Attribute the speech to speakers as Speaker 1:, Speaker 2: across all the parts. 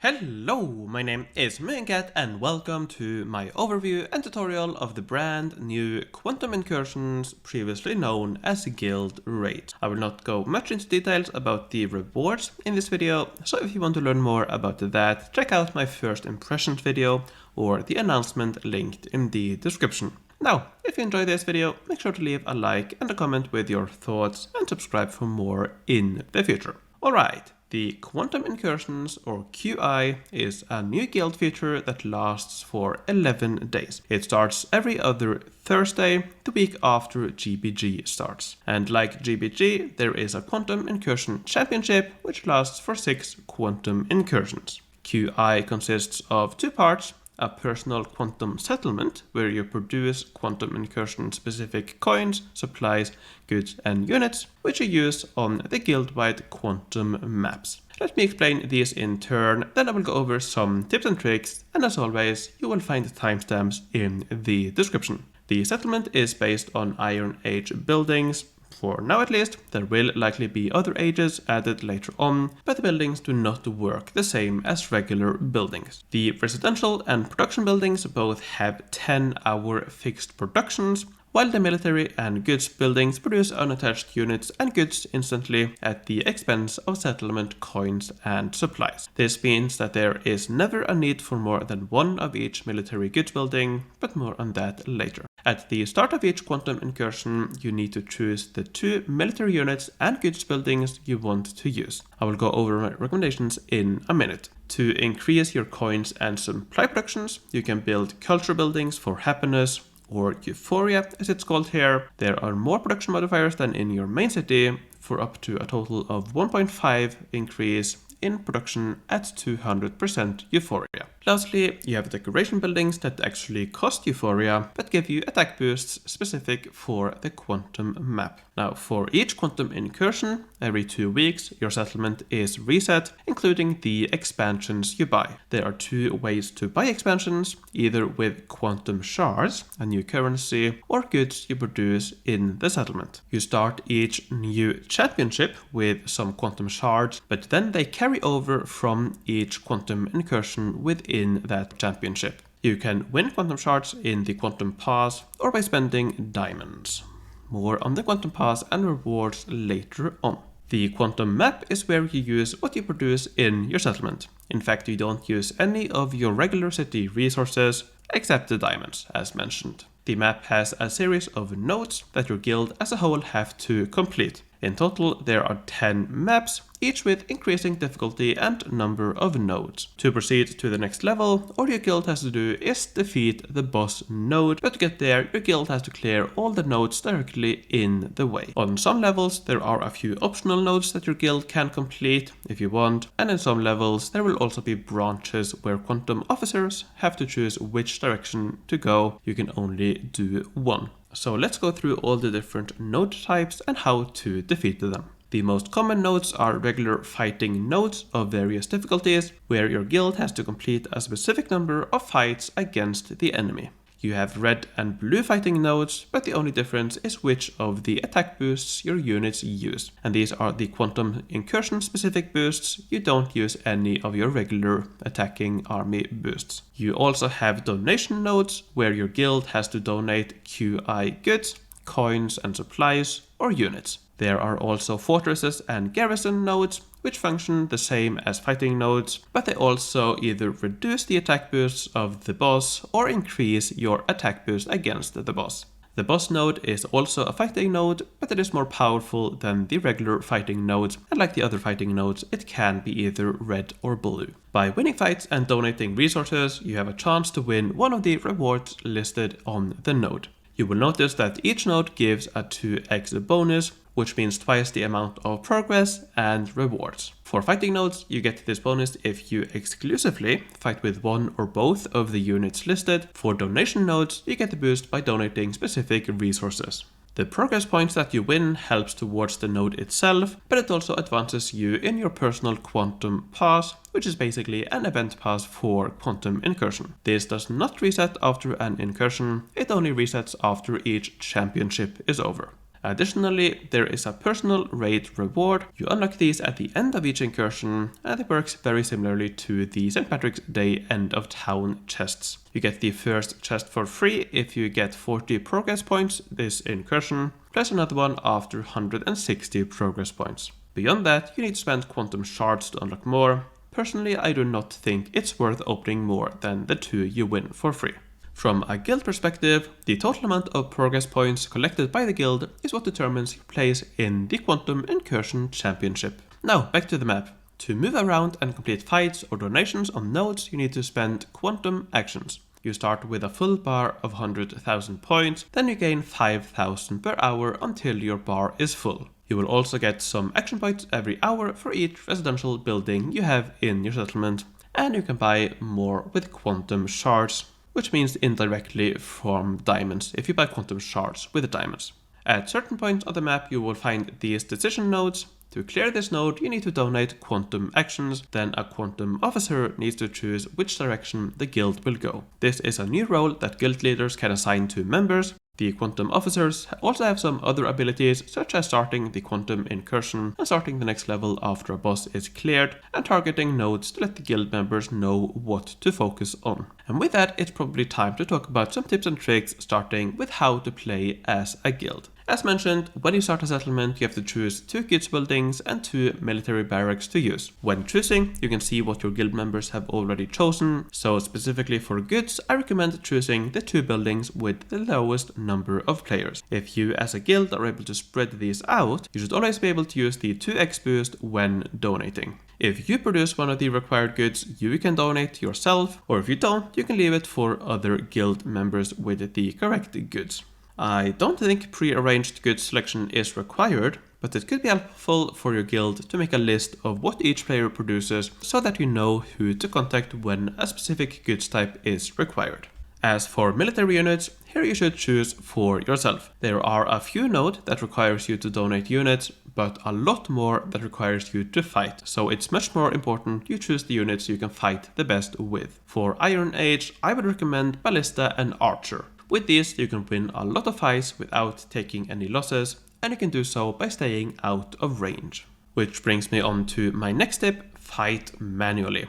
Speaker 1: Hello, my name is MooingCat and welcome to my overview and tutorial of the brand new Quantum Incursions, previously known as Guild Raid. I will not go much into details about the rewards in this video, so if you want to learn more about that, check out my first impressions video or the announcement linked in the description. Now, if you enjoyed this video, make sure to leave a like and a comment with your thoughts and subscribe for more in the future. Alright. The Quantum Incursions, or QI, is a new guild feature that lasts for 11 days. It starts every other Thursday, the week after GBG starts. And like GBG, there is a Quantum Incursion Championship, which lasts for 6 Quantum Incursions. QI consists of 2 parts. A personal quantum settlement, where you produce quantum incursion specific coins, supplies, goods and units, which you use on the guild-wide quantum maps. Let me explain these in turn, then I will go over some tips and tricks, and as always, you will find the timestamps in the description. The settlement is based on Iron Age buildings. For now at least, there will likely be other ages added later on, but the buildings do not work the same as regular buildings. The residential and production buildings both have 10-hour fixed productions, while the military and goods buildings produce unattached units and goods instantly at the expense of settlement coins and supplies. This means that there is never a need for more than one of each military goods building, but more on that later. At the start of each quantum incursion, you need to choose the 2 military units and goods buildings you want to use. I will go over my recommendations in a minute. To increase your coins and supply productions, you can build culture buildings for happiness, or Euphoria as it's called here. There are more production modifiers than in your main city, for up to a total of 1.5 increase in production at 200% Euphoria. Lastly, you have decoration buildings that actually cost Euphoria, but give you attack boosts specific for the quantum map. Now, for each quantum incursion, every 2 weeks, your settlement is reset, including the expansions you buy. There are 2 ways to buy expansions, either with quantum shards, a new currency, or goods you produce in the settlement. You start each new championship with some quantum shards, but then they carry over from each quantum incursion within that championship. You can win quantum shards in the quantum pass or by spending diamonds. More on the quantum pass and rewards later on. The quantum map is where you use what you produce in your settlement. In fact, you don't use any of your regular city resources except the diamonds, as mentioned. The map has a series of nodes that your guild as a whole have to complete. In total, there are 10 maps, each with increasing difficulty and number of nodes. To proceed to the next level, all your guild has to do is defeat the boss node, but to get there, your guild has to clear all the nodes directly in the way. On some levels, there are a few optional nodes that your guild can complete if you want, and in some levels, there will also be branches where quantum officers have to choose which direction to go. You can only do one. So let's go through all the different node types and how to defeat them. The most common nodes are regular fighting nodes of various difficulties, where your guild has to complete a specific number of fights against the enemy. You have red and blue fighting nodes, but the only difference is which of the attack boosts your units use. And these are the Quantum Incursion specific boosts. You don't use any of your regular attacking army boosts. You also have donation nodes, where your guild has to donate QI goods, coins and supplies, or units. There are also fortresses and garrison nodes, which function the same as fighting nodes, but they also either reduce the attack boosts of the boss or increase your attack boost against the boss. The boss node is also a fighting node, but it is more powerful than the regular fighting nodes, and like the other fighting nodes, it can be either red or blue. By winning fights and donating resources, you have a chance to win one of the rewards listed on the node. You will notice that each node gives a 2x bonus, which means twice the amount of progress and rewards. For fighting nodes, you get this bonus if you exclusively fight with one or both of the units listed. For donation nodes, you get the boost by donating specific resources. The progress points that you win helps towards the node itself, but it also advances you in your personal quantum pass, which is basically an event pass for Quantum Incursion. This does not reset after an incursion, it only resets after each championship is over. Additionally, there is a personal raid reward. You unlock these at the end of each incursion, and it works very similarly to the St. Patrick's Day end of town chests. You get the first chest for free if you get 40 progress points this incursion, plus another one after 160 progress points. Beyond that, you need to spend quantum shards to unlock more. Personally, I do not think it's worth opening more than the 2 you win for free. From a guild perspective, the total amount of progress points collected by the guild is what determines your place in the Quantum Incursion Championship. Now, back to the map. To move around and complete fights or donations on nodes, you need to spend quantum actions. You start with a full bar of 100,000 points, then you gain 5,000 per hour until your bar is full. You will also get some action points every hour for each residential building you have in your settlement, and you can buy more with quantum shards, which means indirectly from diamonds if you buy quantum shards with the diamonds. At certain points on the map you will find these decision nodes. To clear this node you need to donate quantum actions, then a quantum officer needs to choose which direction the guild will go. This is a new role that guild leaders can assign to members. The quantum officers also have some other abilities, such as starting the quantum incursion and starting the next level after a boss is cleared, and targeting nodes to let the guild members know what to focus on. And with that, it's probably time to talk about some tips and tricks, starting with how to play as a guild. As mentioned, when you start a settlement, you have to choose 2 goods buildings and 2 military barracks to use. When choosing, you can see what your guild members have already chosen. So specifically for goods, I recommend choosing the 2 buildings with the lowest number of players. If you as a guild are able to spread these out, you should always be able to use the 2x boost when donating. If you produce one of the required goods, you can donate yourself, or if you don't, you can leave it for other guild members with the correct goods. I don't think pre-arranged goods selection is required, but it could be helpful for your guild to make a list of what each player produces so that you know who to contact when a specific goods type is required. As for military units, here you should choose for yourself. There are a few nodes that requires you to donate units, but a lot more that requires you to fight, so it's much more important you choose the units you can fight the best with. For Iron Age, I would recommend Ballista and Archer. With these, you can win a lot of fights without taking any losses, and you can do so by staying out of range. Which brings me on to my next tip: fight manually.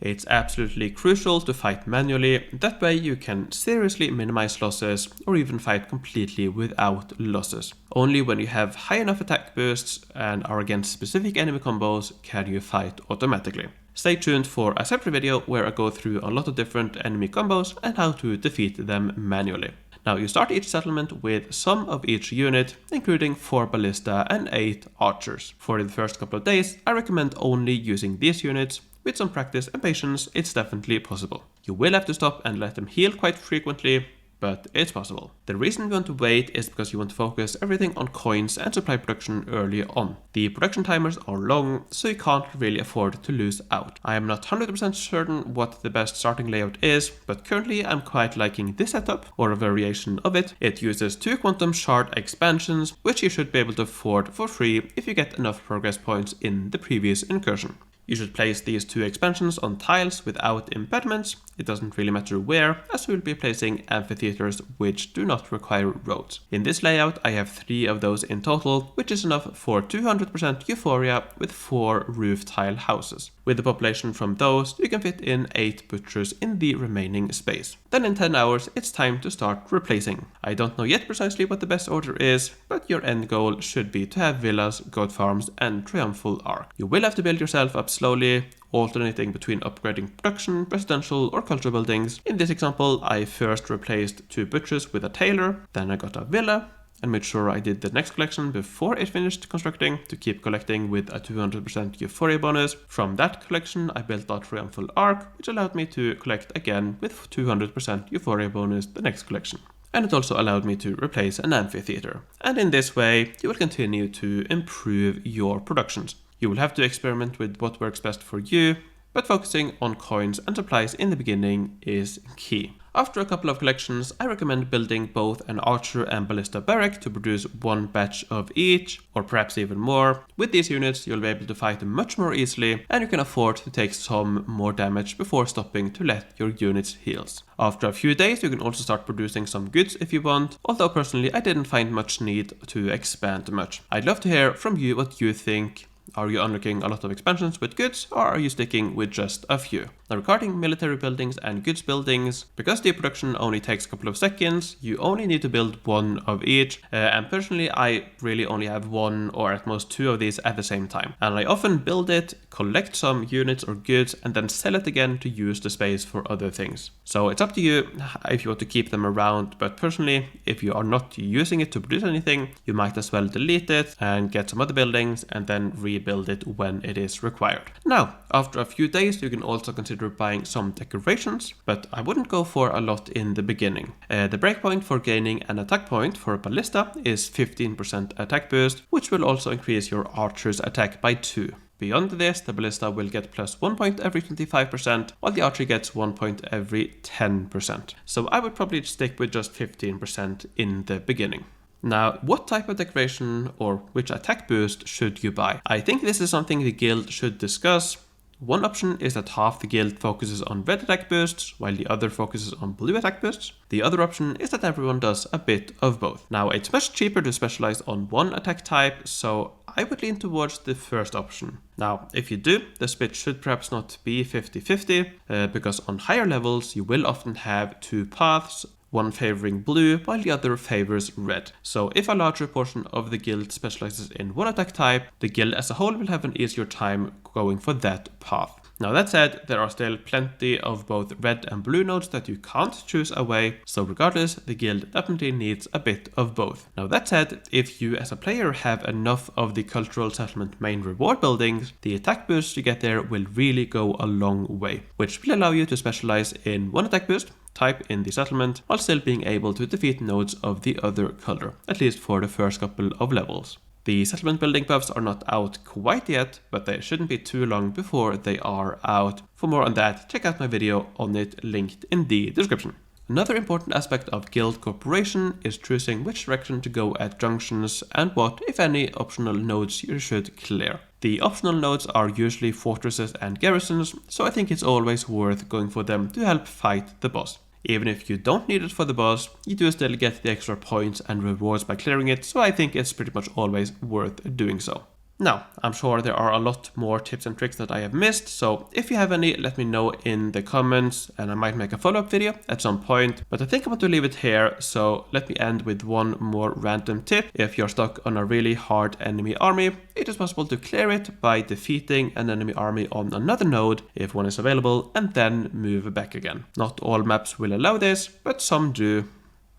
Speaker 1: It's absolutely crucial to fight manually, that way you can seriously minimize losses or even fight completely without losses. Only when you have high enough attack boosts and are against specific enemy combos can you fight automatically. Stay tuned for a separate video where I go through a lot of different enemy combos and how to defeat them manually. Now you start each settlement with some of each unit, including 4 ballista and 8 archers. For the first couple of days, I recommend only using these units. With some practice and patience, it's definitely possible. You will have to stop and let them heal quite frequently, but it's possible. The reason you want to wait is because you want to focus everything on coins and supply production early on. The production timers are long, so you can't really afford to lose out. I am not 100% certain what the best starting layout is, but currently I'm quite liking this setup, or a variation of it. It uses 2 quantum shard expansions, which you should be able to afford for free if you get enough progress points in the previous incursion. You should place these 2 expansions on tiles without impediments. It doesn't really matter where, as we will be placing amphitheaters which do not require roads. In this layout I have 3 of those in total, which is enough for 200% Euphoria with 4 roof tile houses. With the population from those, you can fit in 8 butchers in the remaining space. Then in 10 hours it's time to start replacing. I don't know yet precisely what the best order is, but your end goal should be to have villas, goat farms and triumphal arc. You will have to build yourself up slowly, alternating between upgrading production, residential or cultural buildings. In this example, I first replaced 2 butchers with a tailor, then I got a villa, and made sure I did the next collection before it finished constructing to keep collecting with a 200% Euphoria bonus. From that collection I built a triumphal arc, which allowed me to collect again with 200% Euphoria bonus the next collection. And it also allowed me to replace an amphitheater. And in this way you will continue to improve your productions. You will have to experiment with what works best for you, but focusing on coins and supplies in the beginning is key. After a couple of collections, I recommend building both an archer and ballista barrack to produce one batch of each, or perhaps even more. With these units, you'll be able to fight much more easily, and you can afford to take some more damage before stopping to let your units heal. After a few days, you can also start producing some goods if you want, although personally I didn't find much need to expand much. I'd love to hear from you what you think. Are you unlocking a lot of expansions with goods, or are you sticking with just a few? Now, regarding military buildings and goods buildings, because the production only takes a couple of seconds, you only need to build one of each, and personally I really only have one or at most two of these at the same time. And I often build it, collect some units or goods, and then sell it again to use the space for other things. So it's up to you if you want to keep them around, but personally, if you are not using it to produce anything, you might as well delete it and get some other buildings and then rebuild it when it is required. Now, after a few days, you can also consider buying some decorations, but I wouldn't go for a lot in the beginning. The breakpoint for gaining an attack point for a ballista is 15% attack boost, which will also increase your archer's attack by 2. Beyond this, the ballista will get plus 1 point every 25%, while the archer gets 1 point every 10%. So I would probably stick with just 15% in the beginning. Now, what type of decoration or which attack boost should you buy? I think this is something the guild should discuss. One option is that half the guild focuses on red attack boosts, while the other focuses on blue attack boosts. The other option is that everyone does a bit of both. Now, it's much cheaper to specialize on one attack type, so I would lean towards the first option. Now, if you do, the split should perhaps not be 50-50, because on higher levels you will often have two paths, one favoring blue while the other favors red. So if a larger portion of the guild specializes in one attack type, the guild as a whole will have an easier time going for that path. Now that said, there are still plenty of both red and blue nodes that you can't choose away, so regardless, the guild definitely needs a bit of both. Now that said, if you as a player have enough of the cultural settlement main reward buildings, the attack boost you get there will really go a long way, which will allow you to specialize in one attack boost type in the settlement while still being able to defeat nodes of the other color, at least for the first couple of levels. The settlement building buffs are not out quite yet, but they shouldn't be too long before they are out. For more on that, check out my video on it linked in the description. Another important aspect of guild cooperation is choosing which direction to go at junctions and what, if any, optional nodes you should clear. The optional nodes are usually fortresses and garrisons, so I think it's always worth going for them to help fight the boss. Even if you don't need it for the boss, you do still get the extra points and rewards by clearing it, so I think it's pretty much always worth doing so. Now, I'm sure there are a lot more tips and tricks that I have missed, so if you have any, let me know in the comments and I might make a follow-up video at some point, but I think I want to leave it here, so let me end with one more random tip. If you're stuck on a really hard enemy army, it is possible to clear it by defeating an enemy army on another node if one is available and then move back again. Not all maps will allow this, but some do.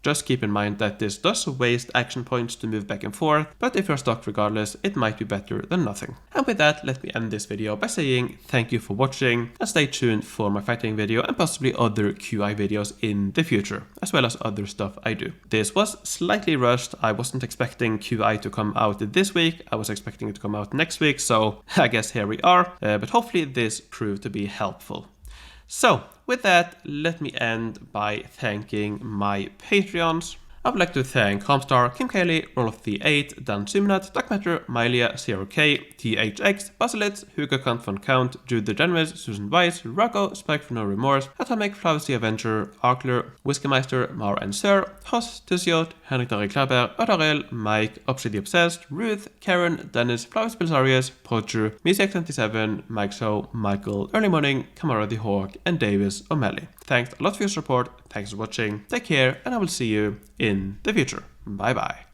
Speaker 1: Just keep in mind that this does waste action points to move back and forth, but if you're stuck regardless, it might be better than nothing. And with that, let me end this video by saying thank you for watching, and stay tuned for my fighting video and possibly other QI videos in the future, as well as other stuff I do. This was slightly rushed. I wasn't expecting QI to come out this week, I was expecting it to come out next week, so I guess here we are, but hopefully this proved to be helpful. So, with that, let me end by thanking my Patreons. I would like to thank Hamstar, Kim Kelly, Rolf the 8, Dan Suminat, Darkmatter, Mylia, CRK, THX, Basilitz, Hugo Kant von Count, Jude the Generous, Susan Weiss, Rocco, Spike for No Remorse, Atomic, Flowers the Avenger, Arkler, Whiskymeister, Mar and Sir, Hoss, Tiziot, Henrik Dari Klaber, Otarel, Mike, Obsidi Obsessed, Ruth, Karen, Dennis, Flowers Bilzarius, Proger, Misiak27, Mike So, Michael, Early Morning, Kamara the Hawk, and Davis O'Malley. Thanks a lot for your support, thanks for watching, take care, and I will see you in the future. Bye bye.